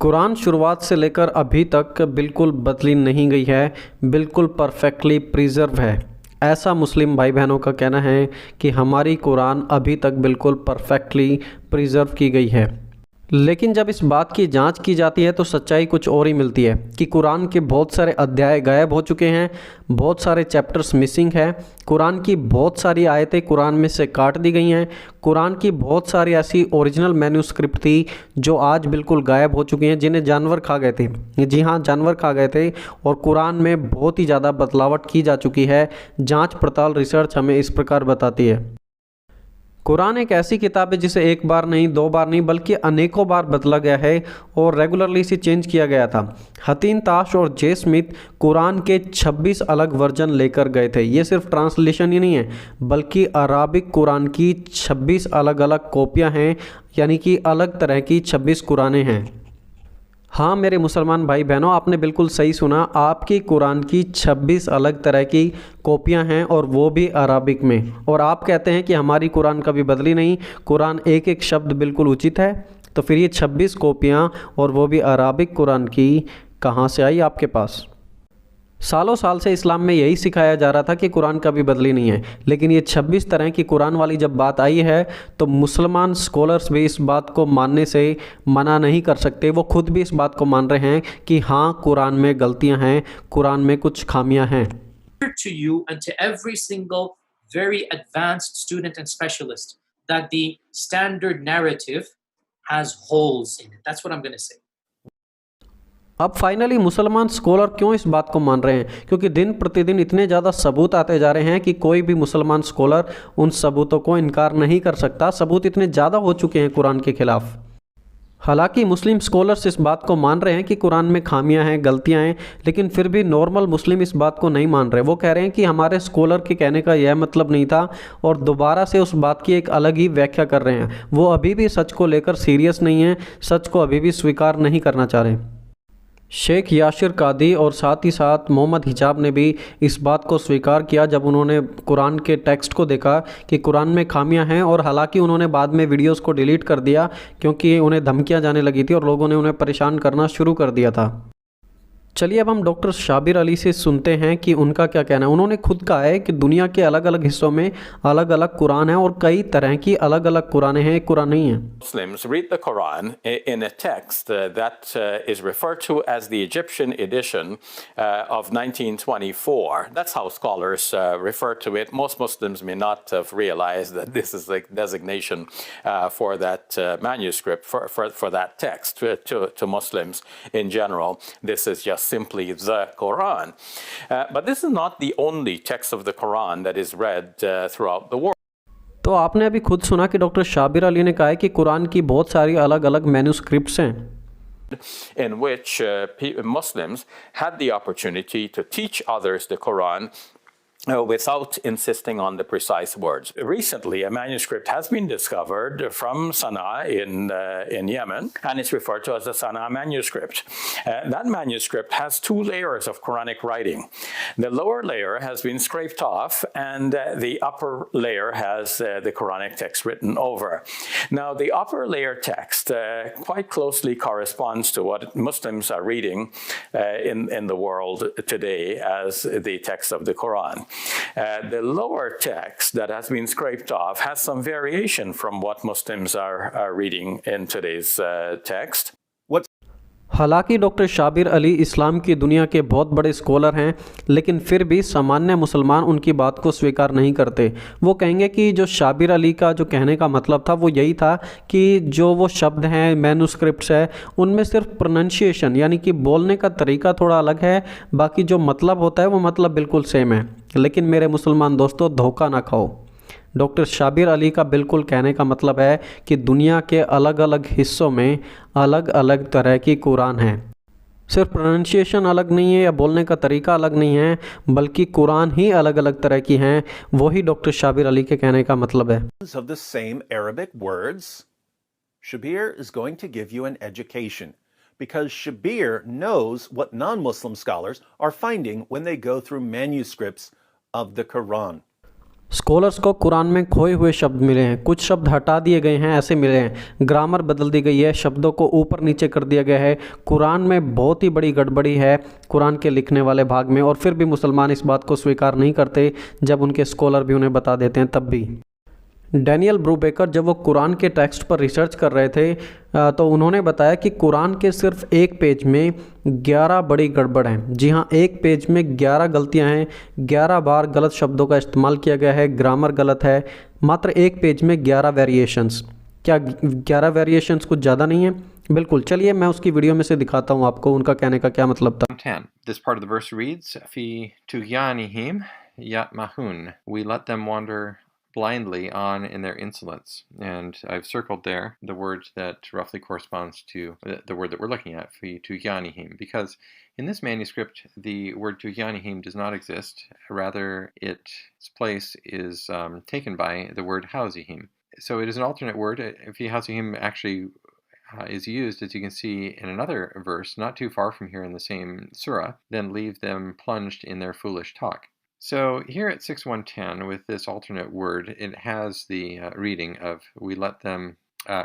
कुरान शुरुआत से लेकर अभी तक बिल्कुल बदली नहीं गई है, बिल्कुल परफेक्टली प्रिजर्व है। ऐसा मुस्लिम भाई बहनों का कहना है कि हमारी कुरान अभी तक बिल्कुल परफेक्टली प्रिजर्व की गई है। लेकिन जब इस बात की जांच की जाती है तो सच्चाई कुछ और ही मिलती है कि कुरान के बहुत सारे अध्याय गायब हो चुके हैं, बहुत सारे चैप्टर्स मिसिंग है, कुरान की बहुत सारी आयतें कुरान में से काट दी गई हैं, कुरान की बहुत सारी ऐसी ओरिजिनल मैन्यूस्क्रिप्ट थी जो आज बिल्कुल गायब हो चुकी हैं, जिन्हें जानवर खा गए थे। जी हाँ, जानवर खा गए थे और कुरान में बहुत ही ज़्यादा बदलावट की जा चुकी है। जाँच पड़ताल रिसर्च हमें इस प्रकार बताती है। कुरान एक ऐसी किताब है जिसे एक बार नहीं, दो बार नहीं, बल्कि अनेकों बार बदला गया है और रेगुलरली इसे चेंज किया गया था। हतीन ताश और जे स्मिथ कुरान के 26 अलग वर्जन लेकर गए थे। ये सिर्फ ट्रांसलेशन ही नहीं है, बल्कि अराबिक कुरान की 26 अलग अलग कॉपियाँ हैं, यानी कि अलग तरह की 26 कुरानें हैं। हाँ मेरे मुसलमान भाई बहनों, आपने बिल्कुल सही सुना। आपकी कुरान की 26 अलग तरह की कॉपियाँ हैं और वो भी अराबिक में। और आप कहते हैं कि हमारी कुरान कभी बदली नहीं, कुरान एक एक शब्द बिल्कुल उचित है। तो फिर ये 26 कॉपियाँ और वो भी अराबिक कुरान की कहाँ से आई आपके पास? सालों साल से इस्लाम में यही सिखाया जा रहा था कि कुरान कभी बदली नहीं है, लेकिन ये 26 तरह की कुरान वाली जब बात आई है तो मुसलमान स्कॉलर्स भी इस बात को मानने से मना नहीं कर सकते। वो खुद भी इस बात को मान रहे हैं कि हाँ, कुरान में गलतियां हैं, कुरान में कुछ खामियां हैं। To you and to every single very advanced student and specialist that the standard narrative has holes in it. That's what I'm going to say. अब फाइनली मुसलमान स्कॉलर क्यों इस बात को मान रहे हैं? क्योंकि दिन प्रतिदिन इतने ज़्यादा सबूत आते जा रहे हैं कि कोई भी मुसलमान स्कॉलर उन सबूतों को इनकार नहीं कर सकता। सबूत इतने ज़्यादा हो चुके हैं कुरान के खिलाफ। हालांकि मुस्लिम स्कॉलर्स इस बात को मान रहे हैं कि कुरान में खामियां हैं, गलतियां हैं, लेकिन फिर भी नॉर्मल मुस्लिम इस बात को नहीं मान रहे। वो कह रहे हैं कि हमारे स्कॉलर के कहने का यह मतलब नहीं था और दोबारा से उस बात की एक अलग ही व्याख्या कर रहे हैं। वो अभी भी सच को लेकर सीरियस नहीं है, सच को अभी भी स्वीकार नहीं करना चाह रहे। शेख यासिर कादी और साथ ही साथ मोहम्मद हिजाब ने भी इस बात को स्वीकार किया जब उन्होंने कुरान के टेक्स्ट को देखा कि कुरान में खामियां हैं। और हालांकि उन्होंने बाद में वीडियोस को डिलीट कर दिया क्योंकि उन्हें धमकियां जाने लगी थी और लोगों ने उन्हें परेशान करना शुरू कर दिया था। चलिए अब हम डॉक्टर शाबिर अली से सुनते हैं कि उनका क्या कहना है। उन्होंने खुद कहा है कि दुनिया के अलग अलग हिस्सों में अलग अलग कुरान है और कई तरह की अलग अलग कुरानें हैं, एक कुरान नहीं है। Muslims read the Quran in a text that is referred to as the Egyptian edition of 1924. That's how scholars refer to it. Most Muslims may not have realized that this is the designation for that manuscript, for that text. To Muslims in general, this is just simply the Quran. But this is not the only text of the Quran that is read throughout the world. तो आपने अभी खुद सुना कि doctor Shabir Ali ने कहा है कि कुरान की बहुत सारी अलग अलग मैन्यूस्क्रिप्ट्स हैं in which Muslims had the opportunity to teach others the Quran without insisting on the precise words. Recently, a manuscript has been discovered from Sana'a in Yemen, and it's referred to as the Sana'a manuscript. That manuscript has two layers of Quranic writing. The lower layer has been scraped off, and the upper layer has the Quranic text written over. Now, the upper layer text quite closely corresponds to what Muslims are reading in the world today as the text of the Quran. The lower text that has been scraped off has some variation from what Muslims are reading in today's text. हालांकि doctor Shabir Ali इस्लाम की दुनिया के बहुत बड़े scholar हैं, लेकिन फिर भी सामान्य मुसलमान उनकी बात को स्वीकार नहीं करते। वो कहेंगे कि जो शाबिर अली का जो कहने का मतलब था वो यही था कि जो वो शब्द हैं, मैन्यूस्क्रिप्ट्स है, उनमें सिर्फ प्रोनंसिएशन यानी कि बोलने का तरीका थोड़ा अलग है, बाकी जो मतलब होता है वो मतलब बिल्कुल सेम है। लेकिन मेरे मुसलमान दोस्तों, धोखा ना खाओ। डॉक्टर शाबिर अली का बिल्कुल कहने का मतलब है कि दुनिया के अलग अलग हिस्सों में अलग अलग तरह की कुरान है। सिर्फ प्रोनंसिएशन अलग नहीं है या बोलने का तरीका अलग नहीं है, बल्कि कुरान ही अलग अलग तरह की हैं। वही डॉक्टर शाबिर अली के कहने का मतलब है। Of the same Arabic words, Shabir is going to give you an education because Shabir knows what non-Muslim scholars are finding when they go through manuscripts of the Quran. Scholars को कुरान में खोए हुए शब्द मिले हैं, कुछ शब्द हटा दिए गए हैं ऐसे मिले हैं, ग्रामर बदल दी गई है, शब्दों को ऊपर नीचे कर दिया गया है। कुरान में बहुत ही बड़ी गड़बड़ी है कुरान के लिखने वाले भाग में, और फिर भी मुसलमान इस बात को स्वीकार नहीं करते जब उनके स्कॉलर भी उन्हें बता देते हैं तब भी। डैनियल ब्रूबेकर जब वो कुरान के टेक्स्ट पर रिसर्च कर रहे थे तो उन्होंने बताया कि कुरान के सिर्फ एक पेज में 11 बड़ी गड़बड़ हैं। जी हाँ, एक पेज में 11 गलतियां हैं, 11 बार गलत शब्दों का इस्तेमाल किया गया है, ग्रामर गलत है। मात्र एक पेज में 11 वेरिएशंस। क्या 11 वेरिएशंस कुछ ज़्यादा नहीं है? बिल्कुल, चलिए मैं उसकी वीडियो में से दिखाता हूँ आपको उनका कहने का क्या मतलब था। 10. This part of the verse reads, Fi tughyanihim yatmahun. We let them wander blindly on in their insolence. And I've circled there the word that roughly corresponds to the word that we're looking at, Fi tughyanihim, because in this manuscript, the word tughyanihim does not exist. Rather, its place is taken by the word hauzihim. So it is an alternate word. Fi hauzihim actually is used, as you can see, in another verse not too far from here in the same surah, then leave them plunged in their foolish talk. So here at 6.1.10, with this alternate word, it has the reading of, we let them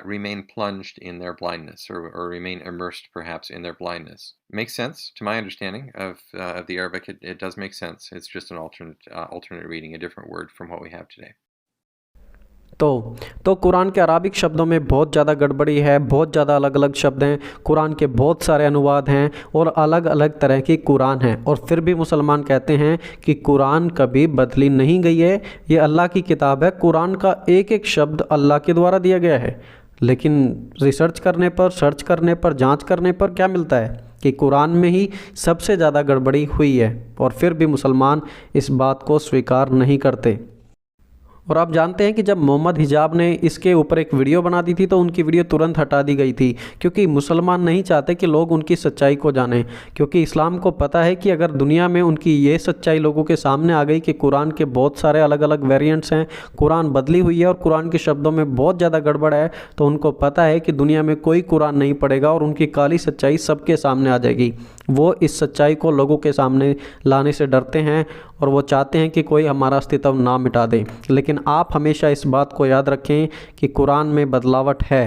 remain plunged in their blindness, or remain immersed perhaps in their blindness. Makes sense to my understanding of the Arabic. It does make sense. It's just an alternate reading, a different word from what we have today. तो कुरान के Arabic शब्दों में बहुत ज़्यादा गड़बड़ी है, बहुत ज़्यादा अलग अलग शब्द हैं, कुरान के बहुत सारे अनुवाद हैं और अलग अलग तरह की कुरान है, और फिर भी मुसलमान कहते हैं कि कुरान कभी बदली नहीं गई है, ये अल्लाह की किताब है, कुरान का एक एक शब्द अल्लाह के द्वारा दिया गया है। लेकिन रिसर्च करने पर, सर्च करने पर, जांच करने पर क्या मिलता है कि कुरान में ही सबसे ज़्यादा गड़बड़ी हुई है, और फिर भी मुसलमान इस बात को स्वीकार नहीं करते। और आप जानते हैं कि जब मोहम्मद हिजाब ने इसके ऊपर एक वीडियो बना दी थी तो उनकी वीडियो तुरंत हटा दी गई थी, क्योंकि मुसलमान नहीं चाहते कि लोग उनकी सच्चाई को जानें, क्योंकि इस्लाम को पता है कि अगर दुनिया में उनकी ये सच्चाई लोगों के सामने आ गई कि कुरान के बहुत सारे अलग अलग वेरिएंट्स हैं, कुरान बदली हुई है और कुरान के शब्दों में बहुत ज़्यादा गड़बड़ है, तो उनको पता है कि दुनिया में कोई कुरान नहीं पढ़ेगा और उनकी काली सच्चाई सबके सामने आ जाएगी। वो इस सच्चाई को लोगों के सामने लाने से डरते हैं और वो चाहते हैं कि कोई हमारा अस्तित्व ना मिटा दे। लेकिन आप हमेशा इस बात को याद रखें कि कुरान में बदलावट है।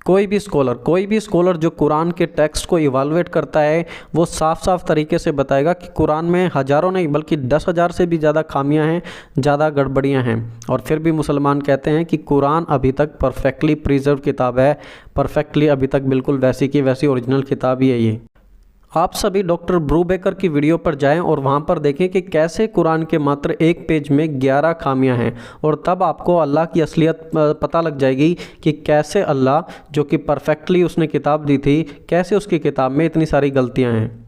कोई भी स्कॉलर जो कुरान के टेक्स्ट को इवालुएट करता है वो साफ साफ तरीके से बताएगा कि कुरान में हज़ारों नहीं बल्कि 10,000 से भी ज़्यादा खामियां हैं, ज़्यादा गड़बड़ियां हैं, और फिर भी मुसलमान कहते हैं कि कुरान अभी तक परफेक्टली प्रिजर्व किताब है, परफेक्टली अभी तक बिल्कुल वैसी की वैसी ओरिजिनल किताब ही है ये। आप सभी डॉक्टर ब्रूबेकर की वीडियो पर जाएं और वहां पर देखें कि कैसे कुरान के मात्र एक पेज में 11 खामियां हैं, और तब आपको अल्लाह की असलियत पता लग जाएगी कि कैसे अल्लाह जो कि परफेक्टली उसने किताब दी थी, कैसे उसकी किताब में इतनी सारी गलतियां हैं।